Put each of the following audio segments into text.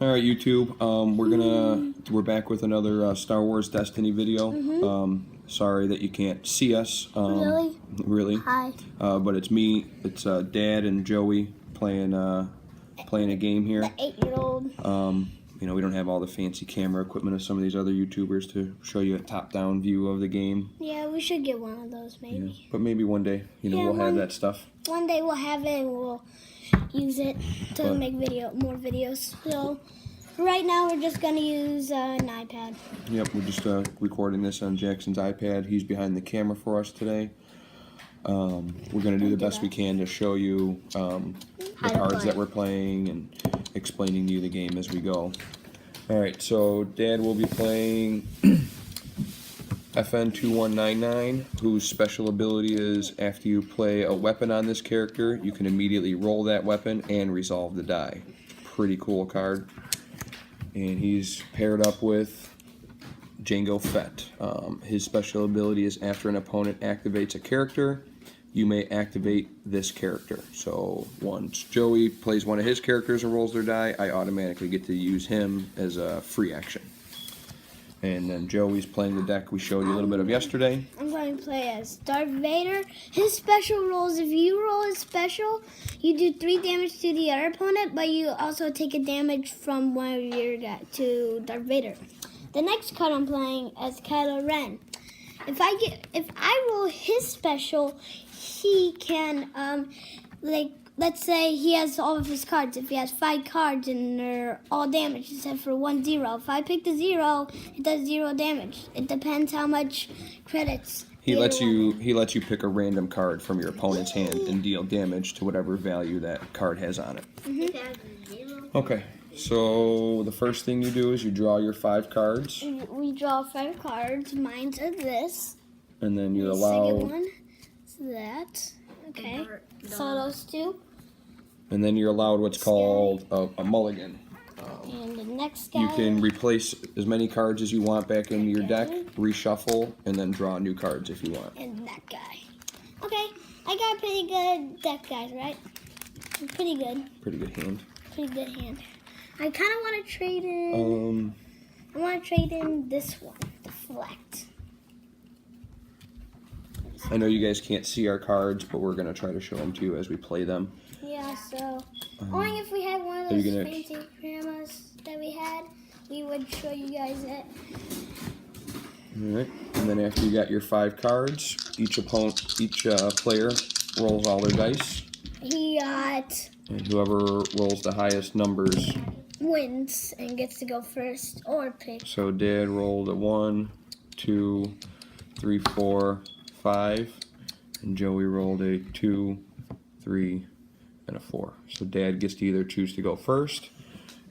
All right, YouTube. We're back with another Star Wars Destiny video. Sorry that you can't see us. Really? Hi. But it's me. It's Dad and Joey playing a game here. The 8-year-old. You know, we don't have all the fancy camera equipment of some of these other YouTubers to show you a top-down view of the game. Yeah, we should get one of those maybe. Yeah. But maybe one day, we'll have that stuff. One day we'll have it and we'll use it to make more videos. So right now we're just gonna use an iPad. Yep, we're just recording this on Jackson's iPad. He's behind the camera for us today. We're gonna do the best we can to show you the cards that we're playing and explaining to you the game as we go. All right, so Dad will be playing FN2199, whose special ability is after you play a weapon on this character, you can immediately roll that weapon and resolve the die. Pretty cool card. And he's paired up with Jango Fett. His special ability is after an opponent activates a character, you may activate this character. So once Joey plays one of his characters and rolls their die, I automatically get to use him as a free action. And then Joey's playing the deck we showed you a little bit of yesterday. I'm going to play as Darth Vader. His special rolls, if you roll his special, you do 3 damage to the other opponent, but you also take a damage from one of your guys to Darth Vader. The next card I'm playing is Kylo Ren. If I roll his special, he can let's say he has all of his cards. If he has 5 cards and they're all damaged except for 1 0. If I pick the 0, it does 0 damage. It depends how much credits. He lets you pick a random card from your opponent's hand and deal damage to whatever value that card has on it. Okay, so the first thing you do is you draw your 5 cards. We draw 5 cards. Mine's a this. And then you're The allowed. second one is that. Okay. So those 2. And then you're allowed what's called a mulligan. And the next guy. You can replace as many cards as you want back into your deck, reshuffle, and then draw new cards if you want. And that guy. Okay, I got a pretty good deck, guys, right? Pretty good. Pretty good hand. Pretty good hand. I kind of want to trade in. I want to trade in this one, Deflect. I know you guys can't see our cards, but we're going to try to show them to you as we play them. Yeah, so only if we had one of those fancy cameras that we had, we would show you guys it. Alright, and then after you got your 5 cards, each player rolls all their dice. He got... And whoever rolls the highest numbers wins and gets to go first or pick. So Dad rolled a 1, 2, 3, 4, 5, and Joey rolled a 2, 3, and a 4. So Dad gets to either choose to go first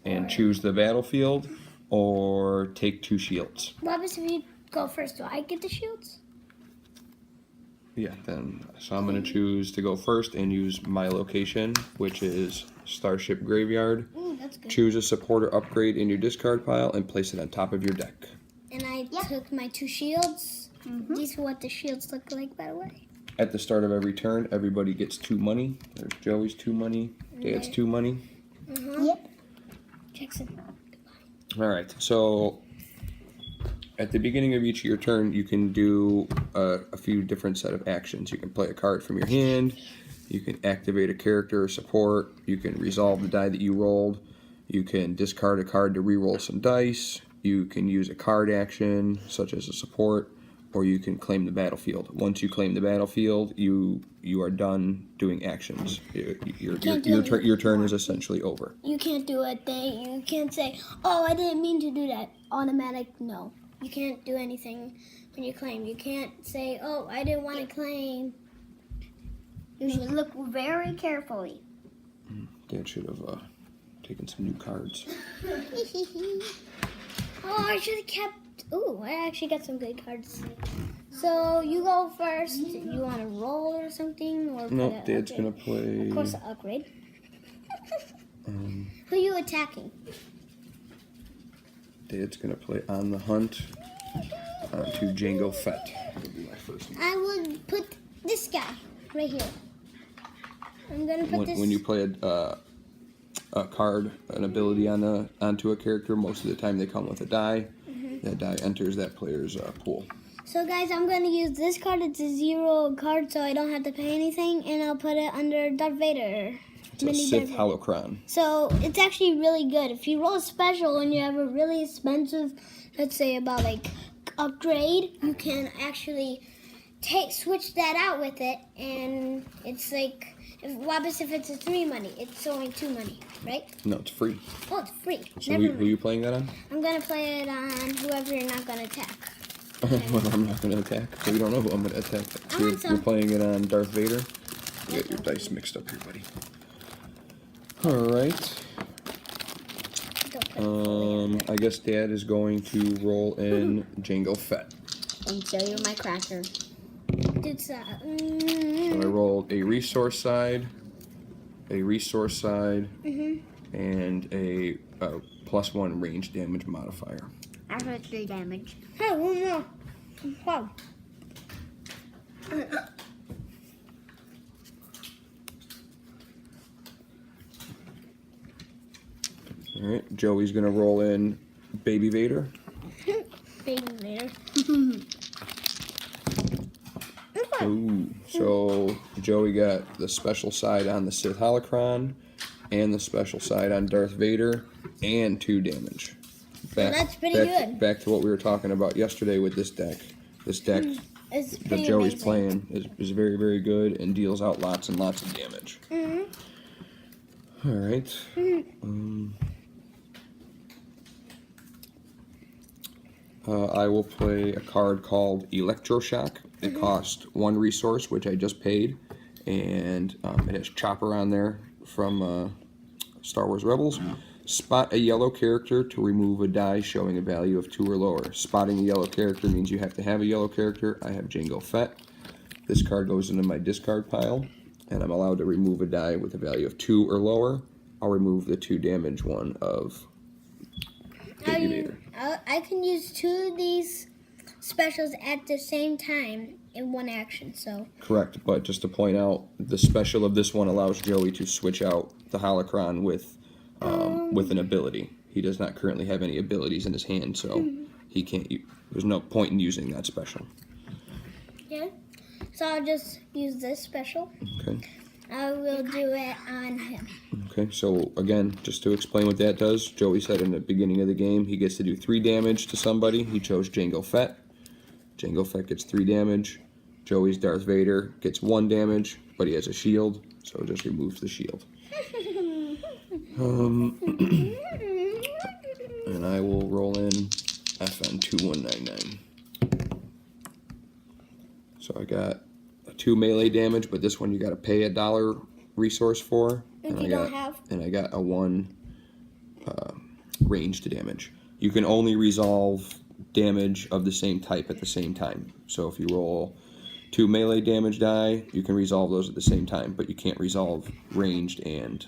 and choose the battlefield, or take 2 shields. What happens if you go first? Do I get the shields? Yeah, so I'm going to choose to go first and use my location, which is Starship Graveyard. Ooh, that's good. Choose a supporter upgrade in your discard pile and place it on top of your deck. And I took my 2 shields. These are what the shields look like, by the way. At the start of every turn, everybody gets 2 money. There's Joey's 2 money, Dad's 2 money. Yep. Jackson. Alright, so at the beginning of each of your turn, you can do a few different set of actions. You can play a card from your hand, you can activate a character or support, you can resolve the die that you rolled, you can discard a card to re-roll some dice, you can use a card action, such as a support, or you can claim the battlefield. Once you claim the battlefield, you are done doing actions. Your turn is essentially over. You can't do a thing. You can't say, oh, I didn't mean to do that. Automatic, no. You can't do anything when you claim. You can't say, oh, I didn't want to claim. You should look very carefully. Dad should have taken some new cards. Oh, I should have kept... Ooh, I actually got some good cards. So, you go first. You want to roll or something? Or Nope, Dad's going to play... Of course, an upgrade. Who are you attacking? Dad's going to play On the Hunt to Jango Fett. Would be my first one. I would put this guy right here. I'm going to put this... When you play a card, an ability onto a character, most of the time they come with a die. That die enters that player's pool. So guys, I'm going to use this card. It's a 0 card, so I don't have to pay anything, and I'll put it under Darth Vader. It's a Sith Holocron. So it's actually really good. If you roll a special and you have a really expensive, let's say about like upgrade, you can actually switch that out with it, and it's like, what happens if it's a 3 money? It's only 2 money, right? No, it's free. Oh, it's free. So who are you playing that on? I'm going to play it on whoever you're not going to attack. Well, I'm not going to attack, so you don't know who I'm going to attack. So you're playing it on Darth Vader? You got your dice mixed up here, buddy. Alright. I guess Dad is going to roll in Jango Fett. And show you my cracker. It's So I rolled a resource side, and a +1 range damage modifier. I heard 3 damage. Hey, one more. Wow. Alright, Joey's gonna roll in Baby Vader. Baby Vader. Ooh, so Joey got the special side on the Sith Holocron, and the special side on Darth Vader, and 2 damage. That's pretty good. Back to what we were talking about yesterday with this deck. This deck It's that pretty Joey's amazing. playing is very, very good and deals out lots and lots of damage. Alright. I will play a card called Electroshock. It costs 1 resource, which I just paid, and it has Chopper on there from Star Wars Rebels. Spot a yellow character to remove a die showing a value of 2 or lower. Spotting a yellow character means you have to have a yellow character. I have Jango Fett. This card goes into my discard pile, and I'm allowed to remove a die with a value of 2 or lower. I'll remove the 2 damage one of Baby Vader. I can use 2 of these specials at the same time in one action, so. Correct, but just to point out, the special of this one allows Joey to switch out the Holocron with an ability. He does not currently have any abilities in his hand, so he can't. There's no point in using that special. Yeah. So I'll just use this special. Okay. I will do it on him. Okay. So again, just to explain what that does, Joey said in the beginning of the game he gets to do 3 damage to somebody. He chose Jango Fett. Jango Fett gets 3 damage. Joey's Darth Vader gets 1 damage, but he has a shield, so it just removes the shield. And I will roll in FN 2199. So I got a 2 melee damage, but this one you got to pay $1 resource for. If And you I don't got have. and I got a 1 ranged damage. You can only resolve damage of the same type at the same time. So if you roll 2 melee damage die, you can resolve those at the same time, but you can't resolve ranged and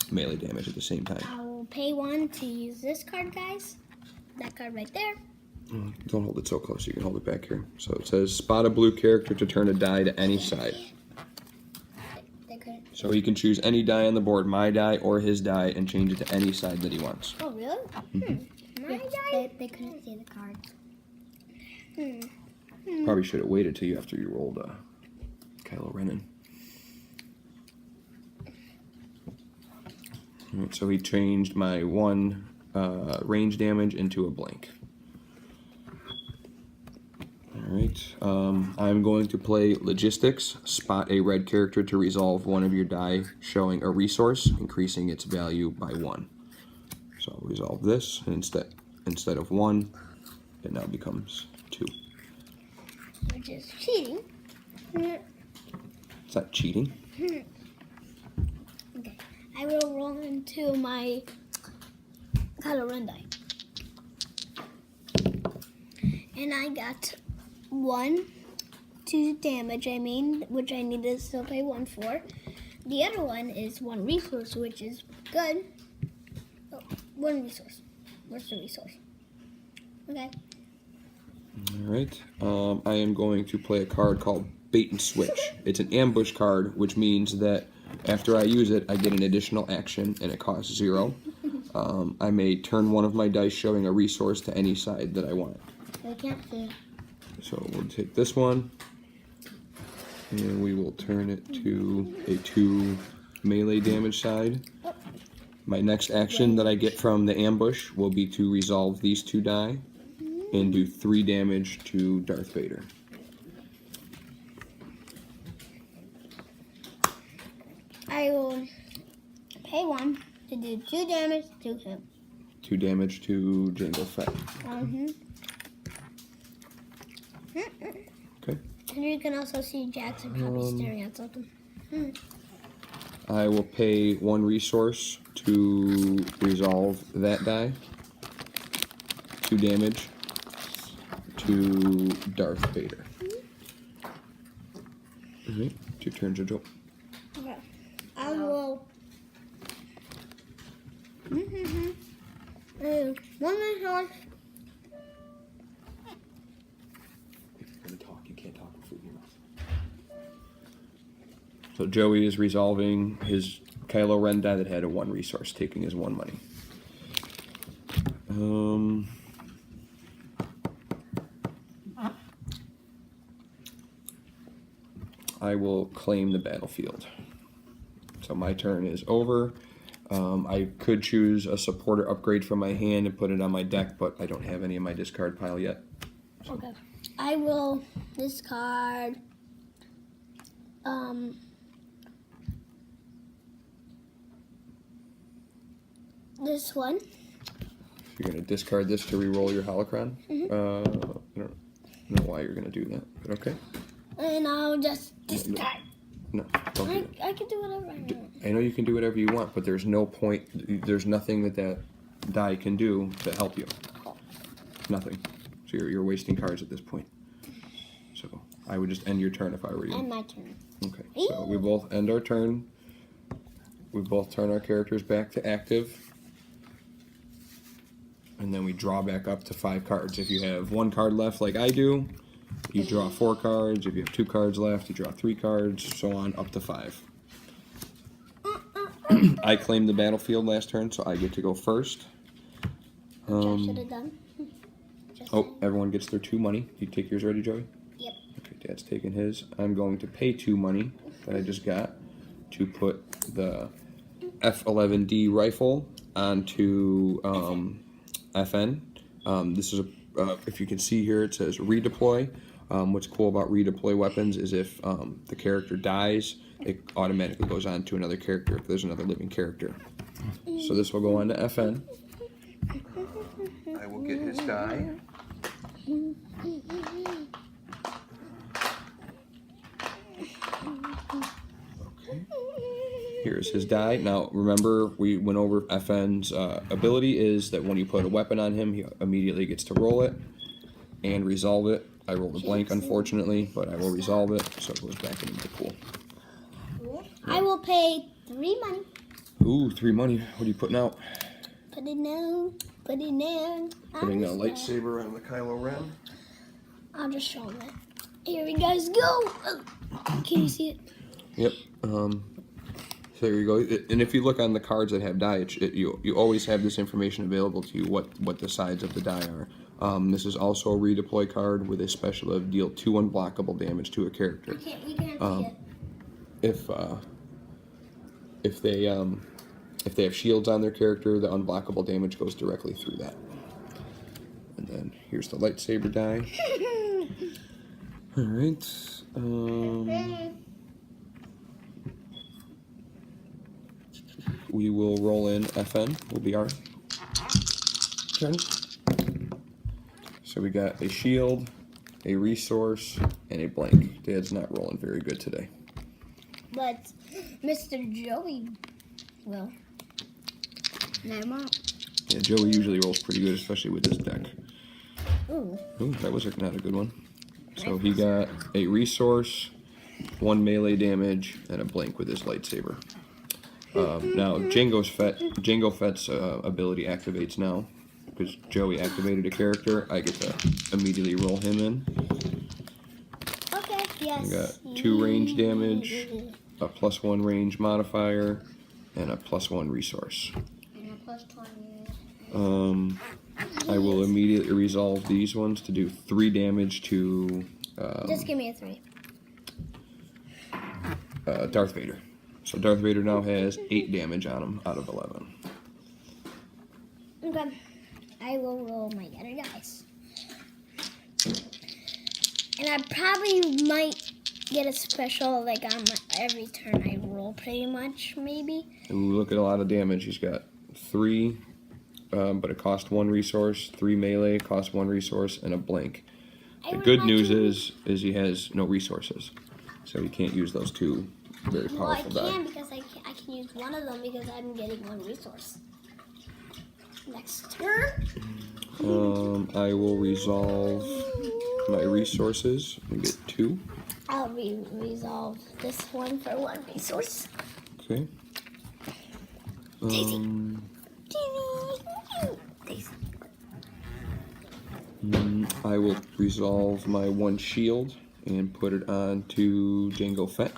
melee damage at the same time. I will pay 1 to use this card, guys. That card right there. Don't hold it so close, you can hold it back here. So it says, spot a blue character to turn a die to any side. They couldn't. So he can choose any die on the board, my die or his die, and change it to any side that he wants. Oh, really? My die? They couldn't see the cards. Probably should have waited till you after you rolled Kylo Ren in. Alright, so he changed my 1 range damage into a blank. Alright, I'm going to play Logistics. Spot a red character to resolve one of your die showing a resource, increasing its value by 1. So I'll resolve this, and instead of 1, it now becomes 2. Which is cheating. It's not cheating. Okay. I will roll into my Kylo Ren die. And I got 1, 2 damage, which I need to still pay 1 for. The other one is 1 resource, which is good. Oh, 1 resource. Where's the resource? Okay. Alright, I am going to play a card called Bait and Switch. It's an ambush card, which means that After I use it, I get an additional action, and it costs 0. I may turn one of my dice showing a resource to any side that I want. I can't see. So we'll take this one, and we will turn it to a 2 melee damage side. My next action that I get from the ambush will be to resolve these 2 die and do 3 damage to Darth Vader. I will pay 1 to do 2 damage to him. 2 damage to Jango Fett. Okay. And you can also see Jackson probably staring at something. I will pay 1 resource to resolve that die. 2 damage to Darth Vader. Alright, 2 turns, Jojo. Okay. I will. 1 resource. If you're gonna talk, you can't talk with food in your mouth. So Joey is resolving his Kylo Ren die that had a 1 resource, taking his 1 money. I will claim the battlefield. So my turn is over. I could choose a supporter upgrade from my hand and put it on my deck, but I don't have any in my discard pile yet. Okay. I will discard. This one. You're going to discard this to re-roll your holocron. I don't know why you're going to do that, but okay. And I'll just discard. No, don't do that. I can do whatever I want. I know you can do whatever you want, but there's no point. There's nothing that die can do to help you. Nothing. So you're wasting cards at this point. So I would just end your turn if I were you. And my turn. Okay. So we both end our turn. We both turn our characters back to active. And then we draw back up to 5 cards. If you have 1 card left like I do, you draw 4 cards. If you have 2 cards left, you draw 3 cards, so on up to 5. I claimed the battlefield last turn, so I get to go first. Which I should have done. Oh, everyone gets their 2 money. You take yours ready, Joey? Yep. Okay, Dad's taking his. I'm going to pay 2 money that I just got to put the F-11D rifle onto FN. This is if you can see here, it says redeploy. What's cool about redeploy weapons is if the character dies, it automatically goes on to another character if there's another living character. So this will go on to FN. I will get his die. Okay. Here's his die. Now remember, we went over FN's ability is that when you put a weapon on him, he immediately gets to roll it and resolve it. I rolled a blank, unfortunately, but I will resolve it, so it goes back into the pool. I will pay 3 money. Ooh, 3 money. What are you putting out? Put it down. Put it down. Putting a lightsaber on the Kylo Ren. I'll just show them it. Here we guys go. Can you see it? Yep. So there you go. And if you look on the cards that have die, you always have this information available to you, what the sides of the die are. This is also a redeploy card with a special of deal 2 unblockable damage to a character. We can't see it. If they have shields on their character, the unblockable damage goes directly through that. And then here's the lightsaber die. All right. We will roll in FN. Will be our turn. So we got a shield, a resource, and a blank. Dad's not rolling very good today. But Mr. Joey will. No, I won't. Yeah, Joey usually rolls pretty good, especially with his deck. Ooh. Ooh, that was not a good one. So he got a resource, 1 melee damage, and a blank with his lightsaber. Now Jango Fett's ability activates now because Joey activated a character. I get to immediately roll him in. Okay, yes. I got 2 range damage, a +1 range modifier, and a +1 resource. And a plus 20. I will immediately resolve these ones to do 3 damage to Just give me a 3. Darth Vader. So Darth Vader now has 8 damage on him out of 11. Okay. I will roll my other dice. And I probably might get a special like on every turn I roll, pretty much, maybe. Ooh, look at a lot of damage. He's got 3, but it costs 1 resource, 3 melee, costs 1 resource, and a blank. The good news is he has no resources, so he can't use those 2 very Well, I powerful can die. because I can use one of them because I'm getting 1 resource. Next turn. I will resolve my resources and get 2. I'll resolve this one for 1 resource. Okay. Daisy. I will resolve my 1 shield and put it on to Jango Fett.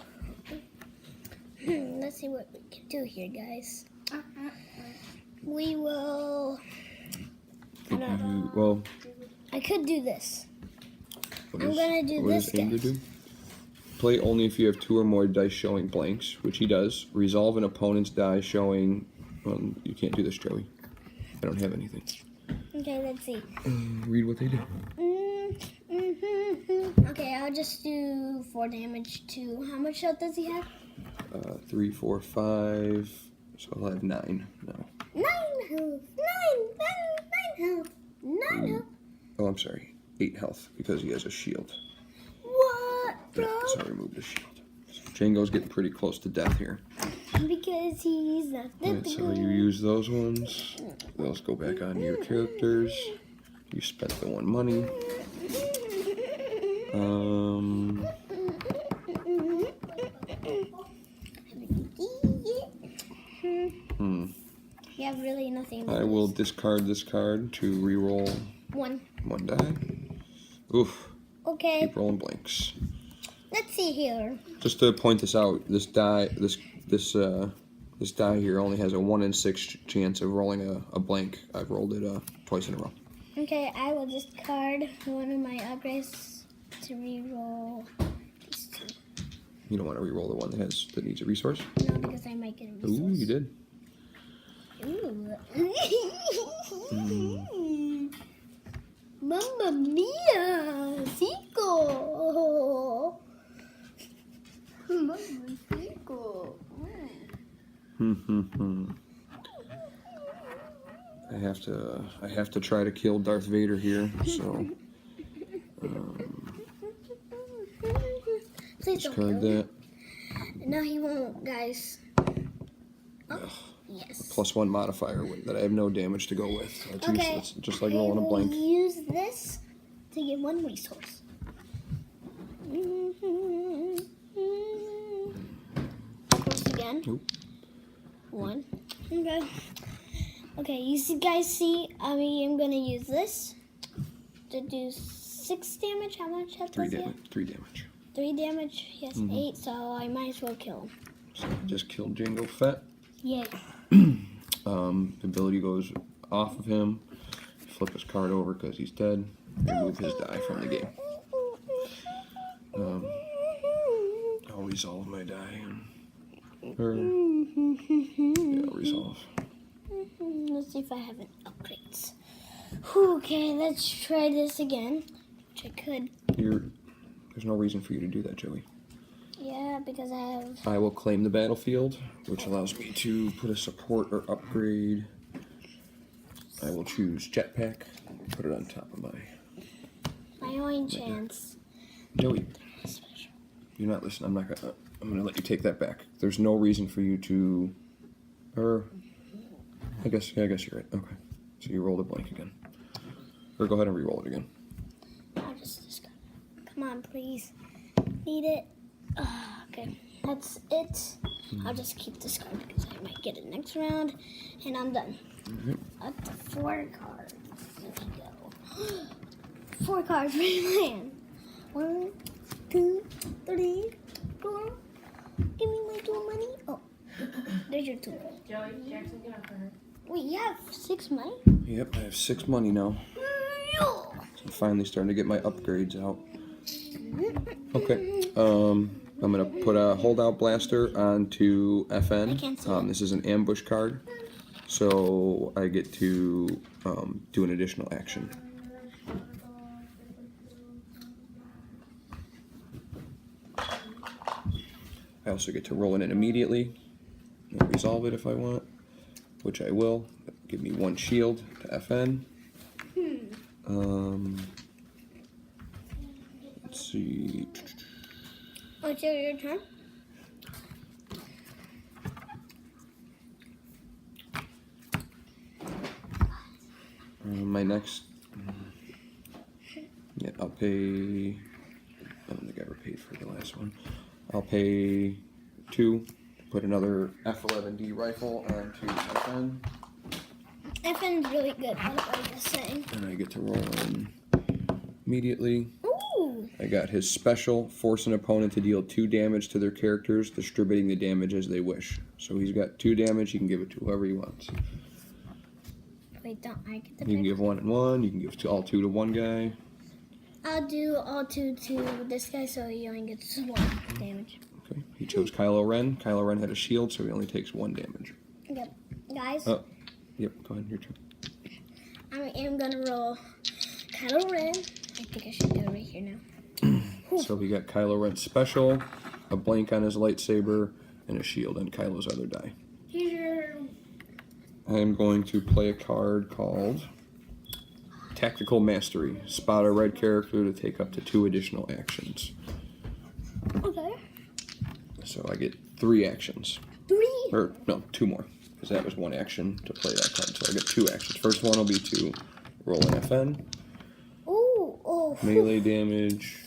Let's see what we can do here, guys. We will. Well, I could do this. what I'm gonna do what this, does aim to guys. do? Play only if you have 2 or more dice showing blanks, which he does. Resolve an opponent's die showing. Well, you can't do this, Joey. I don't have anything. Okay, let's see. Read what they do. Okay, I'll just do 4 damage to. How much health does he have? 3, 4, 5. So I'll have 9 now. 9 health. 9 health. 9 health. Oh, I'm sorry. 8 health because he has a shield. What, bro? Yeah, so I removed the shield. So Jango's getting pretty close to death here. Because he's not Alright, that so you use those ones. Those go back on your characters. You spent the 1 money. You have really nothing. I will discard this card to re-roll 1. 1 die. Oof. Okay, Keep rolling blanks. let's see here. Just to point this out, this die here only has a 1 in 6 chance of rolling a blank. I've rolled it twice in a row. Okay, I will discard one of my upgrades to reroll these 2. You don't want to re-roll the one that needs a resource. No, because I might get a resource. Ooh, you did. Ooh. Mamma mia! Cinco! Mamma cinco! I have to try to kill Darth Vader here. So Please don't kill discard him. that. No, he won't, guys. Oh, yes. +1 modifier that I have no damage to go with. It's Okay. useless, just like rolling a blank. I will use this to get 1 resource. Once again. Nope. 1. Okay. Okay, guys see, I'm gonna use this to do 6 damage. How much health 3 does he have? damage. 3 damage. 3 damage. He has 8, so I might as well kill him. So I just killed Jango Fett. Yeah. The ability goes off of him. Flip his card over because he's dead. Remove his die from the game. I'll resolve my die. Yeah, resolve. Let's see if I have any upgrades. Okay, let's try this again. Which I could. There's no reason for you to do that, Joey. Yeah, because I have. I will claim the battlefield, which allows me to put a support or upgrade. I will choose jetpack, put it on top of My only chance. Joey, you're not listening. I'm gonna let you take that back. There's no reason for you to, I guess you're right. Okay, so you rolled a blank again, or go ahead and re-roll it again. I'll just discard it. Come on, please. Need it. Okay, that's it. I'll just keep discarding because I might get it next round, and I'm done. Up to 4 cards. There we go. 4 cards for my hand. 1, 2, 3, 4, Give me my 2 money. Oh, there's your 2. Joey, Jackson, get off her. Wait, you have 6 money? Yep, I have 6 money now. So I'm finally starting to get my upgrades out. Okay. I'm gonna put a holdout blaster onto I can't FN. see it. This is an ambush card, so I get to do an additional action. I also get to roll it in immediately and resolve it if I want, which I will. Give me 1 shield to FN. Let's see. Oh, it's your turn? My next. Yeah, I'll pay. I don't think I ever paid for the last one. I'll pay 2. Put another F11D rifle onto FN. FN's really good, what I was just saying. And I get to roll in immediately. Ooh. I got his special, force an opponent to deal 2 damage to their characters, distributing the damage as they wish. So he's got 2 damage, he can give it to whoever he wants. Wait, don't I get the You can pick? give 1 and 1, you can give all 2 to one guy. I'll do all 2 to this guy so he only gets 1 damage. Okay, he chose Kylo Ren. Kylo Ren had a shield, so he only takes 1 damage. Yep. Guys, Oh, yep, go ahead, your turn. I am gonna roll Kylo Ren. I think I should do it right here now. So we got Kylo Ren's special, a blank on his lightsaber, and a shield on Kylo's other die. Here's your... I'm going to play a card called Tactical Mastery. Spot a red character to take up to 2 additional actions. Okay. So I get 3 actions. 3. Or, no, 2 more. Because that was 1 action to play that card. So I get 2 actions. First one will be to roll an FN. Ooh, oh. Melee damage,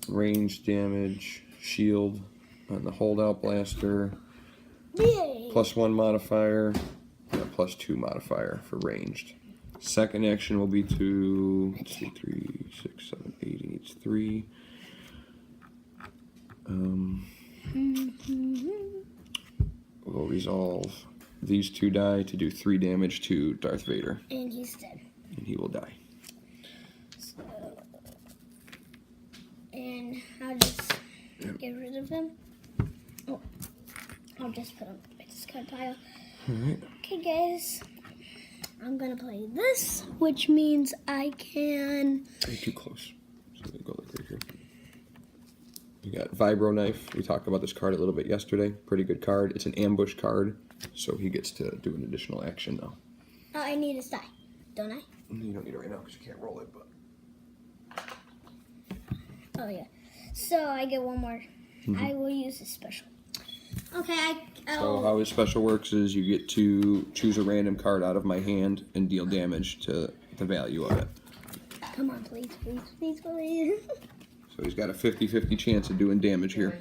range damage, shield on the holdout blaster, Yay. +1 modifier, and a +2 modifier for ranged. Second action will be to, let's see, 3, 6, 7, 8, he needs 3. We'll resolve these 2 die to do 3 damage to Darth Vader, And he's dead. and he will die. So, and I'll just get rid of him. Oh, I'll just put him in my discard pile. Alright. Okay, guys. I'm gonna play this, which means I can... You're too close. So I'm gonna go like right here. We got Vibro Knife. We talked about this card a little bit yesterday. Pretty good card. It's an ambush card, so he gets to do an additional action now. Oh, I need his die, don't I? You don't need it right now because you can't roll it, but Oh, yeah. So I get 1 more. I will use his special. Okay, so how his special works is you get to choose a random card out of my hand and deal damage to the value of it. Come on, please, please, please, please. So he's got a 50-50 chance of doing damage here.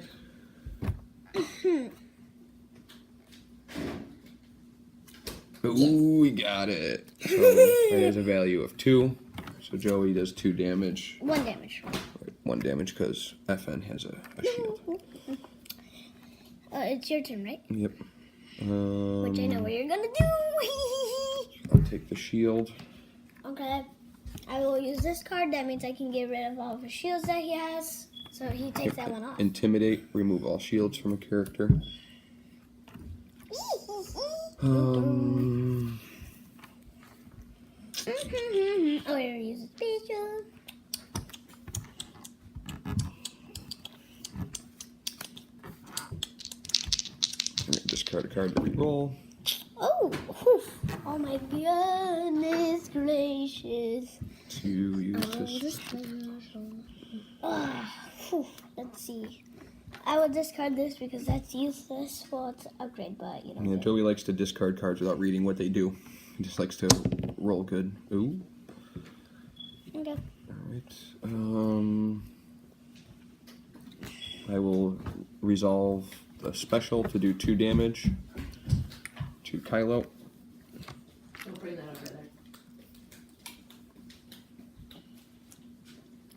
Ooh, we got it. So that has a value of 2. So Joey does 2 damage. 1 damage. 1 damage because FN has a shield. It's your turn, right? Yep. Which I know what you're gonna do. I'll take the shield. Okay. I will use this card. That means I can get rid of all of the shields that he has. So he takes that one off. Intimidate. Remove all shields from a character. Oh, you're using special. I'm gonna discard a card to re-roll. Oh, whew. Oh my goodness gracious. To use this. Whew. Let's see. I will discard this because that's useless. Well, it's an upgrade, but you know. Yeah, Joey likes to discard cards without reading what they do. He just likes to roll good. Ooh. Okay. Alright. I will resolve the special to do 2 damage to Kylo. Don't bring that over there.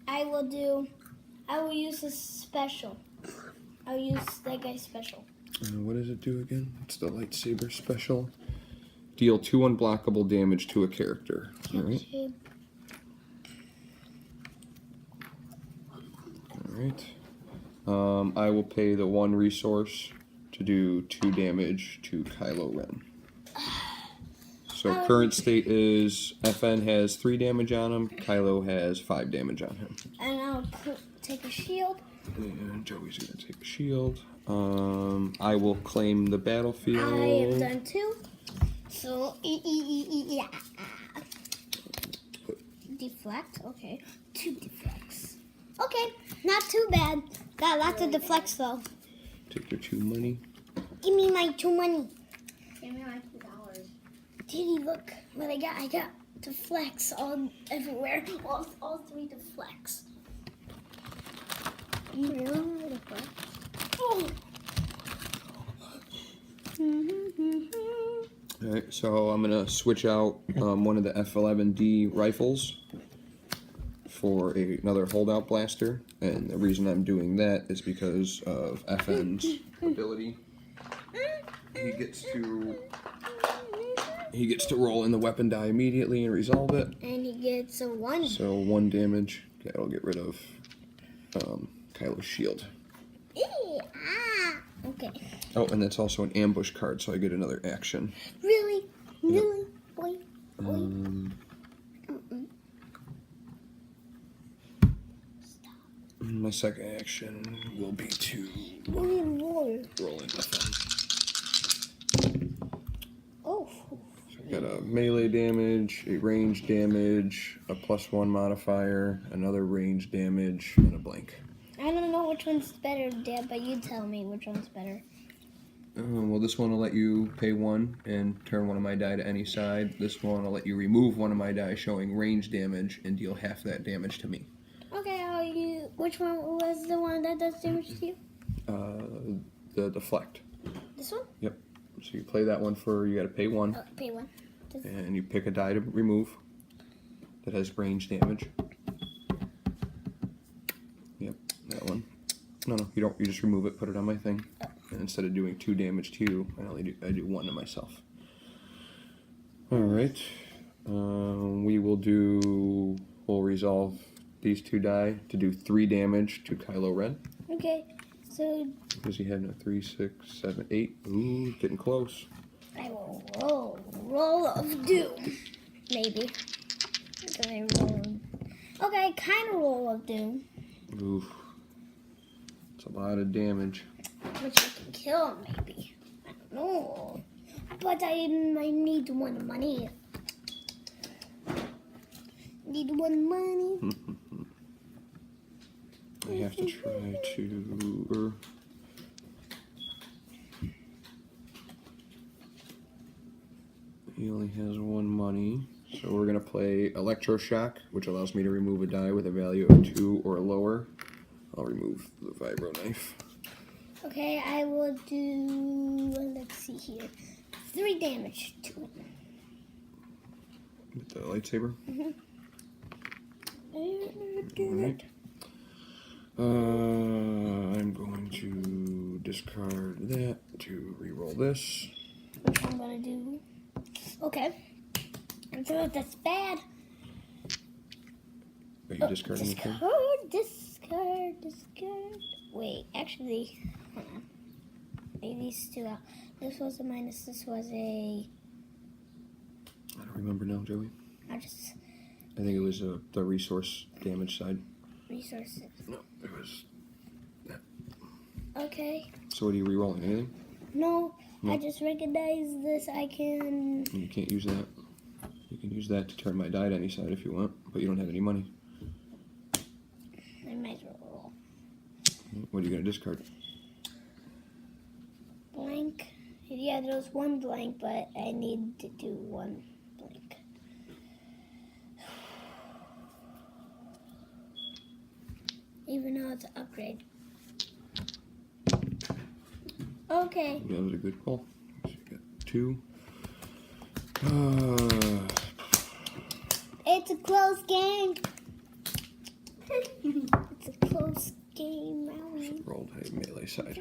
I will use a special. I'll use that guy's special. What does it do again? It's the lightsaber special. Deal 2 unblockable damage to a character. Alright. Okay. Alright. I will pay the 1 resource to do 2 damage to Kylo Ren. So current state is FN has 3 damage on him, Kylo has 5 damage on him. And I'll take a shield. And Joey's gonna take a shield. I will claim the battlefield. I have done 2. So, yeah. Deflect, okay. 2 deflects. Okay, not too bad. Got lots of deflects though. Take your 2 money. Give me my 2 money. Give me my $2. Diddy, look what I got. I got deflects all everywhere. All 3 deflects. You really want to deflect? Oh. Alright, so I'm gonna switch out one of the F11D rifles for another holdout blaster, and the reason I'm doing that is because of FN's ability. He gets to roll in the weapon die immediately and resolve it. And he gets a 1. So 1 damage. That'll get rid of Kylo's shield. Okay. Oh, and that's also an ambush card, so I get another action. Really? Really? Boy. My second action will be to Roll. roll in FN. Oh. So I got a melee damage, a range damage, a +1 modifier, another range damage, and a blank. I don't know which one's better, Dad, but you tell me which one's better. Well, this one will let you pay 1 and turn one of my die to any side. This one will let you remove one of my die showing range damage and deal half that damage to me. Okay, which one was the one that does damage to you? The deflect. This one? Yep. So you play that one you gotta pay 1, Oh, pay 1. and you pick a die to remove that has range damage. Yep, that one. No, you don't. You just remove it, put it on my thing, and instead of doing 2 damage to you, I do 1 to myself. All right. We'll resolve these 2 die to do 3 damage to Kylo Ren. Okay, so Because he had a 3, 6, 7, 8. Ooh, getting close. I will roll of doom. Maybe. Okay, kind of roll of doom. Oof. It's a lot of damage. Which I can kill him, maybe. I don't know. But I need 1 money. Need 1 money. I have to try to... He only has 1 money. So we're going to play Electroshock, which allows me to remove a die with a value of 2 or lower. I'll remove the vibro knife. Okay, I will do, let's see here, 3 damage to him. With the lightsaber. Alright. I'm going to discard that to re-roll this. Which I'm gonna do. Okay. I'm sure that's bad. Are you discarding anything? Discard. Wait, actually, hold on. Maybe these 2 out. This was a minus, this was a... I don't remember now, Joey. I just... I think it was the resource damage side. Resources. No, it was that. Okay. So what are you re-rolling? Anything? No, No. I just recognize this. I can... You can't use that. You can use that to turn my die to any side if you want, but you don't have any money. I might as well roll. What are you going to discard? Blank. Yeah, there was 1 blank, but I need to do 1 blank. Even though it's an upgrade. Okay. That was a good call. So you got 2. It's a close game. It's a close game. rolled a melee side.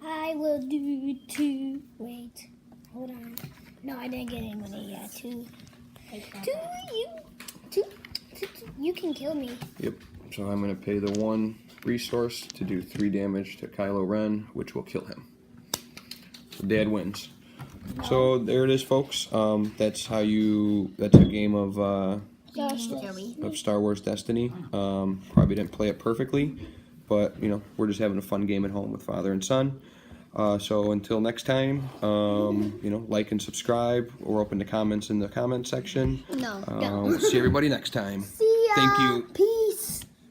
I will do 2. Wait, hold on. No, I didn't get any money yet. 2. Two. You can kill me. Yep. So I'm going to pay the 1 resource to do 3 damage to Kylo Ren, which will kill him. So Dad wins. So there it is, folks. That's how you. That's a game of Star Wars Destiny. Probably didn't play it perfectly, but we're just having a fun game at home with father and son. So until next time, like and subscribe. We're open to comments in the comment section. No. We'll see everybody next time. See ya. Thank you. Peace.